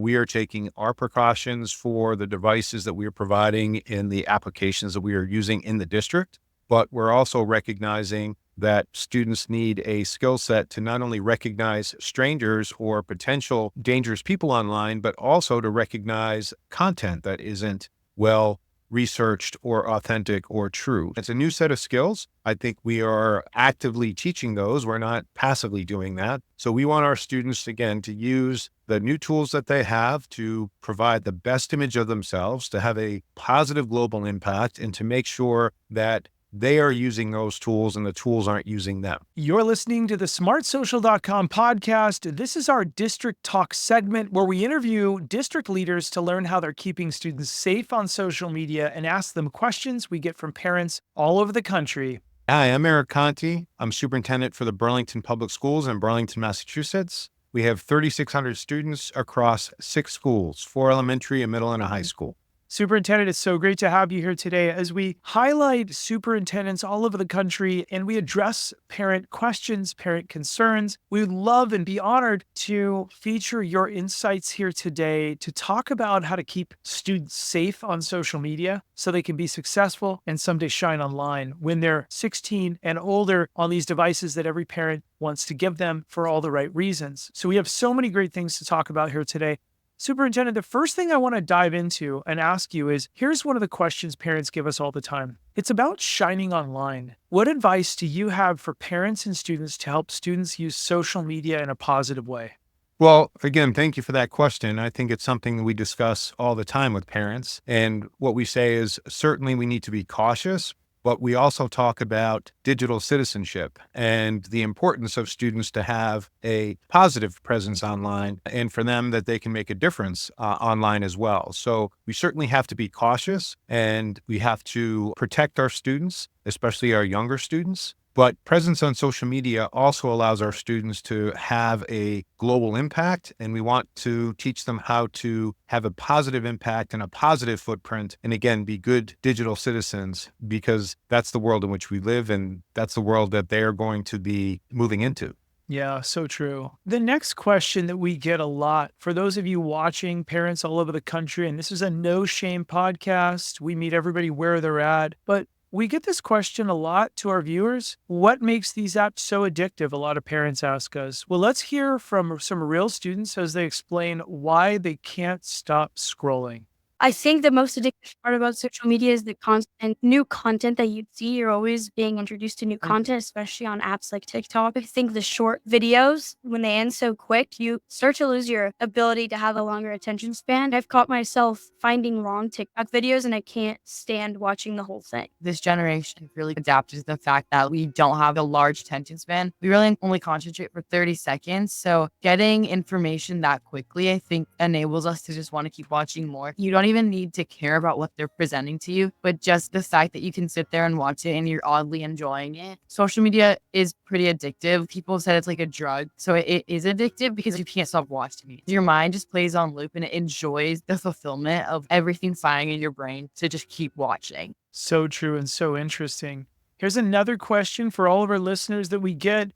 We are taking our precautions for the devices that we are providing in the applications that we are using in the district, but we're also recognizing that students need a skill set to not only recognize strangers or potential dangerous people online, but also to recognize content that isn't well researched or authentic or true. It's a new set of skills. I think we are actively teaching those. We're not passively doing that. So we want our students, again, to use the new tools that they have to provide the best image of themselves, to have a positive global impact, and to make sure that they are using those tools and the tools aren't using them. You're listening to the smartsocial.com podcast. This is our District Talk segment where we interview district leaders to learn how they're keeping students safe on social media and ask them questions we get from parents all over the country. Hi, I'm Eric Conti. I'm superintendent for the Burlington Public Schools in Burlington, Massachusetts. We have 3,600 students across 6 schools, 4 elementary, a middle, and a high school. Superintendent, it's so great to have you here today as we highlight superintendents all over the country and we address parent questions, parent concerns. We would love and be honored to feature your insights here today to talk about how to keep students safe on social media so they can be successful and someday shine online when they're 16 and older on these devices that every parent wants to give them for all the right reasons. So we have so many great things to talk about here today. Superintendent, the first thing I want to dive into and ask you is, here's one of the questions parents give us all the time. It's about shining online. What advice do you have for parents and students to help students use social media in a positive way? Well, again, thank you for that question. I think it's something that we discuss all the time with parents. And what we say is certainly we need to be cautious, but we also talk about digital citizenship and the importance of students to have a positive presence online and for them that they can make a difference online as well. So we certainly have to be cautious and we have to protect our students, especially our younger students. But presence on social media also allows our students to have a global impact, and we want to teach them how to have a positive impact and a positive footprint, and again, be good digital citizens, because that's the world in which we live, and that's the world that they are going to be moving into. Yeah, so true. The next question that we get a lot for those of you watching, parents all over the country, and this is a no shame podcast. We meet everybody where they're at, but we get this question a lot to our viewers. What makes these apps so addictive? A lot of parents ask us. Well, let's hear from some real students as they explain why they can't stop scrolling. I think the most addictive part about social media is the constant new content that you see. You're always being introduced to new content, especially on apps like TikTok. I think the short videos, when they end so quick, you start to lose your ability to have a longer attention span. I've caught myself finding long TikTok videos and I can't stand watching the whole thing. This generation really adapted to the fact that we don't have a large attention span. We really only concentrate for 30 seconds. So getting information that quickly, I think, enables us to just want to keep watching more. You don't even need to care about what they're presenting to you, but just the fact that you can sit there and watch it and you're oddly enjoying it. Social media is pretty addictive. People said it's like a drug. So it is addictive because you can't stop watching it. Your mind just plays on loop and it enjoys the fulfillment of everything firing in your brain to just keep watching. So true and so interesting. Here's another question for all of our listeners that we get.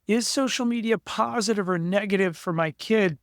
Is social media positive or negative for my kid?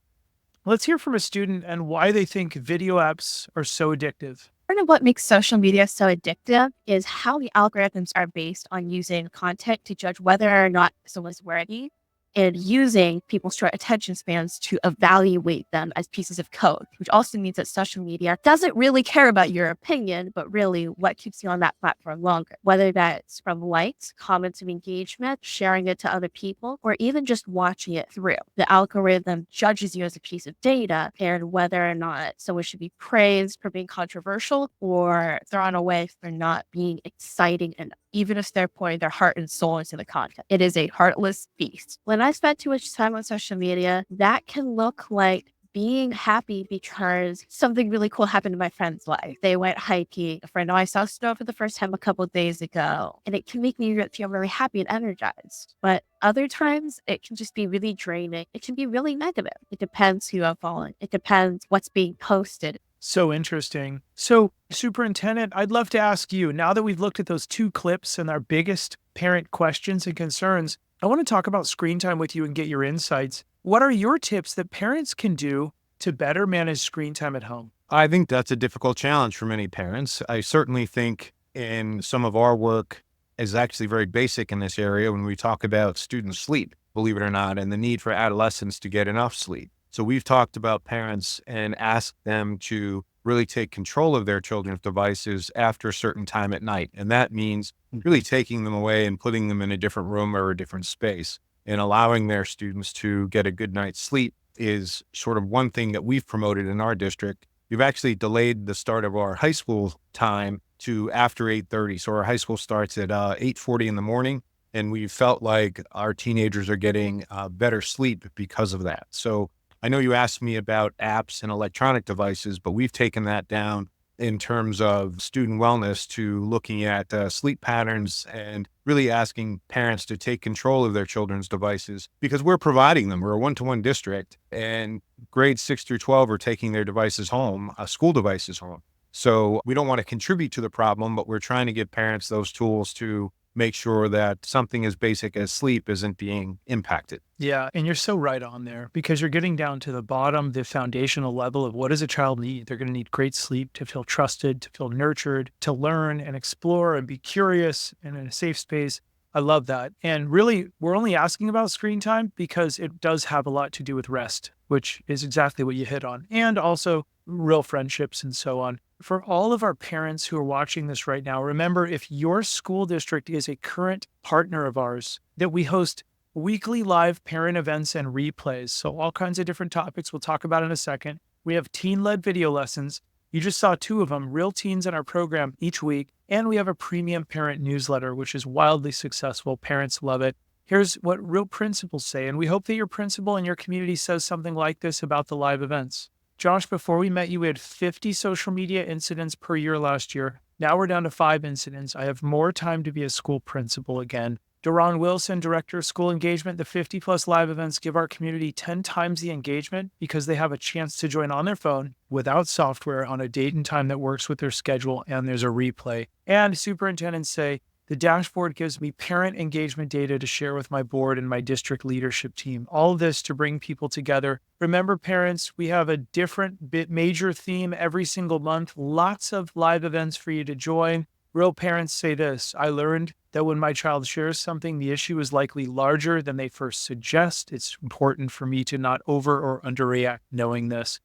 Let's hear from a student and why they think video apps are so addictive. Part of what makes social media so addictive is how the algorithms are based on using content to judge whether or not someone's worthy and using people's short attention spans to evaluate them as pieces of code, which also means that social media doesn't really care about your opinion, but really what keeps you on that platform longer, whether that's from likes, comments of engagement, sharing it to other people, or even just watching it through. The algorithm judges you as a piece of data and whether or not someone should be praised for being controversial or thrown away for not being exciting enough, even if they're pouring their heart and soul into the content. It is a heartless beast. When I spend too much time on social media, that can look like being happy because something really cool happened in my friend's life. They went hiking. A friend of mine saw snow for the first time a couple of days ago, and it can make me feel really happy and energized. But other times, it can just be really draining. It can be really negative. It depends who I'm following. It depends what's being posted. So interesting. So, Superintendent, I'd love to ask you, now that we've looked at those 2 clips and our biggest parent questions and concerns, I want to talk about screen time with you and get your insights. What are your tips that parents can do to better manage screen time at home? I think that's a difficult challenge for many parents. I certainly think in some of our work is actually very basic in this area when we talk about student sleep, believe it or not, and the need for adolescents to get enough sleep. So we've talked about parents and asked them to really take control of their children's devices after a certain time at night. And that means really taking them away and putting them in a different room or a different space and allowing their students to get a good night's sleep is sort of one thing that we've promoted in our district. We've actually delayed the start of our high school time to after 8:30. So our high school starts at 8:40 in the morning, and we felt like our teenagers are getting better sleep because of that. So I know you asked me about apps and electronic devices, but we've taken that down in terms of student wellness to looking at sleep patterns and really asking parents to take control of their children's devices because we're providing them. We're a one-to-one district, and grades 6 through 12 are taking their devices home, school devices home. So we don't want to contribute to the problem, but we're trying to give parents those tools to make sure that something as basic as sleep isn't being impacted. Yeah, and you're so right on there because you're getting down to the bottom, the foundational level of what does a child need? They're going to need great sleep to feel trusted, to feel nurtured, to learn and explore and be curious and in a safe space. I love that. And really, we're only asking about screen time because it does have a lot to do with rest, which is exactly what you hit on, and also real friendships and so on. For all of our parents who are watching this right now, remember if your school district is a current partner of ours, that we host weekly live parent events and replays. So all kinds of different topics we'll talk about in a second. We have teen-led video lessons. You just saw two of them, real teens in our program each week. And we have a premium parent newsletter, which is wildly successful. Parents love it. Here's what real principals say. And we hope that your principal in your community says something like this about the live events. Josh, before we met you, we had 50 social media incidents per year last year. Now we're down to 5 incidents. I have more time to be a school principal again. Deron Wilson, Director of School Engagement, the 50 plus live events give our community 10 times the engagement because they have a chance to join on their phone without software on a date and time that works with their schedule, and there's a replay. And superintendents say, the dashboard gives me parent engagement data to share with my board and my district leadership team. All of this to bring people together. Remember, parents, we have a different major theme every single month. Lots of live events for you to join. Real parents say this: I learned that when my child shares something, the issue is likely larger than they first suggest. It's important for me to not over or underreact knowing this.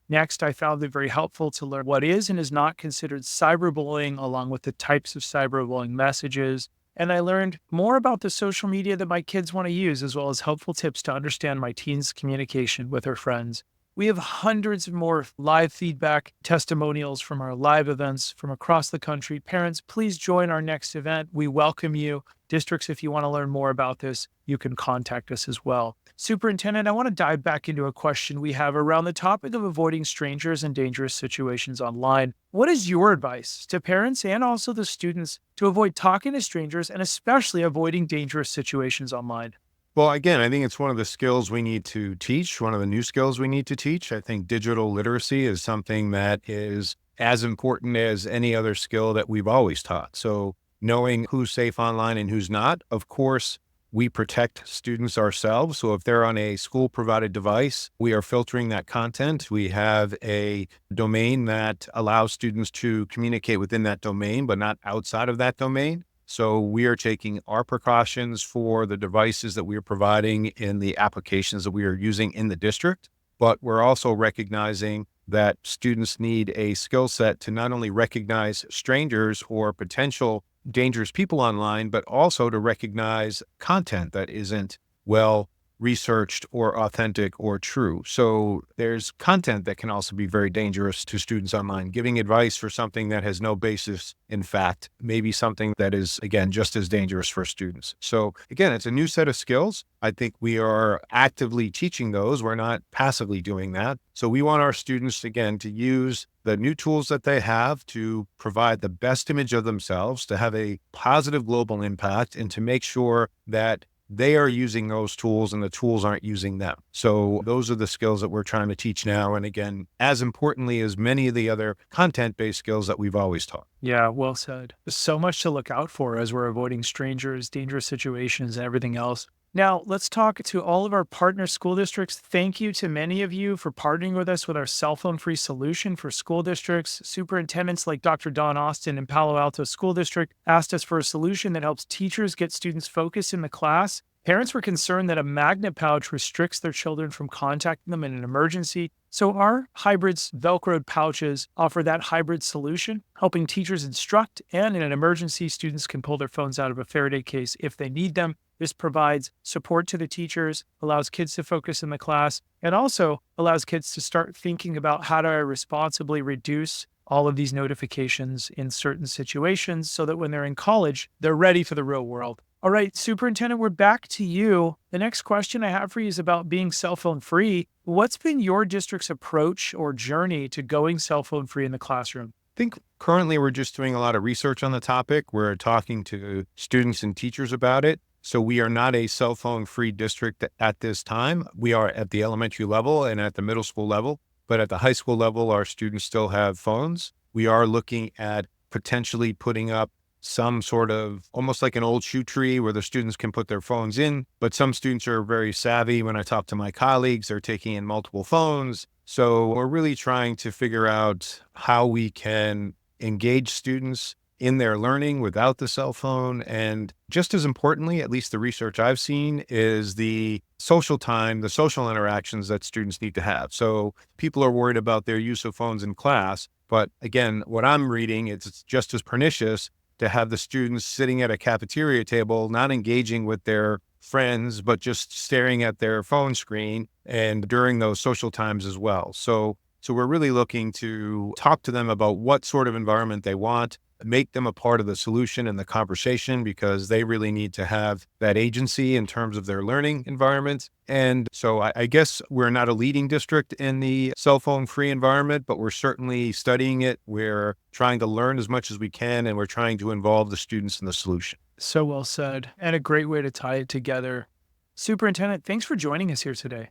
Next, I found it very helpful to learn what is and is not considered cyberbullying, along with the types of cyberbullying messages. And I learned more about the social media that my kids want to use, as well as helpful tips to understand my teen's communication with her friends. We have hundreds of more live feedback testimonials from our live events from across the country. Parents, please join our next event. We welcome you. Districts, if you want to learn more about this, you can contact us as well. Superintendent, I want to dive back into a question we have around the topic of avoiding strangers and dangerous situations online. What is your advice to parents and also the students to avoid talking to strangers and especially avoiding dangerous situations online? Well, again, I think it's one of the skills we need to teach, one of the new skills we need to teach. I think digital literacy is something that is as important as any other skill that we've always taught. So knowing who's safe online and who's not, of course, we protect students ourselves. So if they're on a school provided device, we are filtering that content. We have a domain that allows students to communicate within that domain, but not outside of that domain. So we are taking our precautions for the devices that we are providing in the applications that we are using in the district, but we're also recognizing that students need a skill set to not only recognize strangers or potential dangerous people online, but also to recognize content that isn't well researched or authentic or true. So there's content that can also be very dangerous to students online. Giving advice for something that has no basis in fact may be something that is, again, just as dangerous for students. So again, it's a new set of skills. I think we are actively teaching those. We're not passively doing that. So we want our students, again, to use the new tools that they have to provide the best image of themselves, to have a positive global impact, and to make sure that they are using those tools and the tools aren't using them. So those are the skills that we're trying to teach now. And again, as importantly as many of the other content-based skills that we've always taught. Yeah, well said. There's so much to look out for as we're avoiding strangers, dangerous situations, and everything else. Now, let's talk to all of our partner school districts. Thank you to many of you for partnering with us with our cell phone free solution for school districts. Superintendents like Dr. Don Austin in Palo Alto School District asked us for a solution that helps teachers get students focused in the class. Parents were concerned that a magnet pouch restricts their children from contacting them in an emergency. So our hybrids Velcroed pouches offer that hybrid solution, helping teachers instruct, and in an emergency, students can pull their phones out of a Faraday case if they need them. This provides support to the teachers, allows kids to focus in the class, and also allows kids to start thinking about how do I responsibly reduce all of these notifications in certain situations so that when they're in college, they're ready for the real world. All right, Superintendent, we're back to you. The next question I have for you is about being cell phone free. What's been your district's approach or journey to going cell phone free in the classroom? I think currently we're just doing a lot of research on the topic. We're talking to students and teachers about it. So we are not a cell phone free district at this time. We are at the elementary level and at the middle school level, but at the high school level, our students still have phones. We are looking at potentially putting up some sort of almost like an old shoe tree where the students can put their phones in, but some students are very savvy. When I talk to my colleagues, they're taking in multiple phones. So we're really trying to figure out how we can engage students in their learning without the cell phone. And just as importantly, at least the research I've seen, is the social time, the social interactions that students need to have. So people are worried about their use of phones in class. But again, what I'm reading, it's just as pernicious to have the students sitting at a cafeteria table, not engaging with their friends, but just staring at their phone screen and during those social times as well. So we're really looking to talk to them about what sort of environment they want, make them a part of the solution and the conversation, because they really need to have that agency in terms of their learning environment. And so I guess we're not a leading district in the cell phone free environment, but we're certainly studying it. We're trying to learn as much as we can, and we're trying to involve the students in the solution. So well said, and a great way to tie it together. Superintendent, thanks for joining us here today.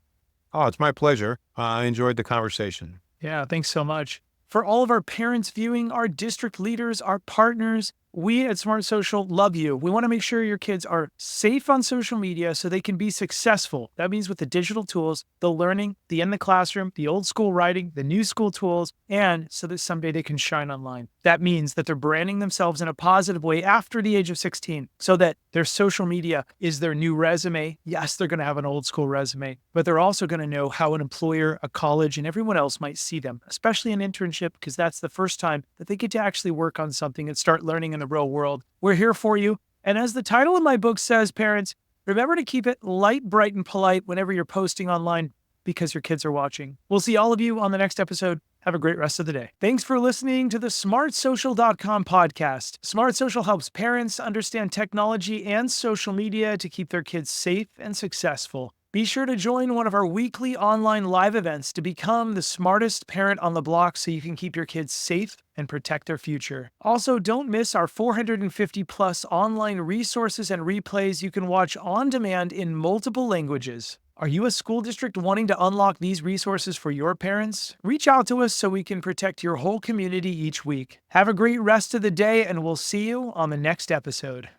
Oh, it's my pleasure. I enjoyed the conversation. Yeah, thanks so much. For all of our parents viewing, our district leaders, our partners, we at Smart Social love you. We want to make sure your kids are safe on social media so they can be successful. That means with the digital tools, the learning, the in the classroom, the old school writing, the new school tools, and so that someday they can shine online. That means that they're branding themselves in a positive way after the age of 16 so that their social media is their new resume. Yes, they're going to have an old school resume, but they're also going to know how an employer, a college, and everyone else might see them, especially an internship, because that's the first time that they get to actually work on something and start learning in the real world. We're here for you. And as the title of my book says, parents, remember to keep it light, bright, and polite whenever you're posting online because your kids are watching. We'll see all of you on the next episode. Have a great rest of the day. Thanks for listening to the smartsocial.com podcast. Smart Social helps parents understand technology and social media to keep their kids safe and successful. Be sure to join one of our weekly online live events to become the smartest parent on the block so you can keep your kids safe and protect their future. Also, don't miss our 450 plus online resources and replays you can watch on demand in multiple languages. Are you a school district wanting to unlock these resources for your parents? Reach out to us so we can protect your whole community each week. Have a great rest of the day, and we'll see you on the next episode.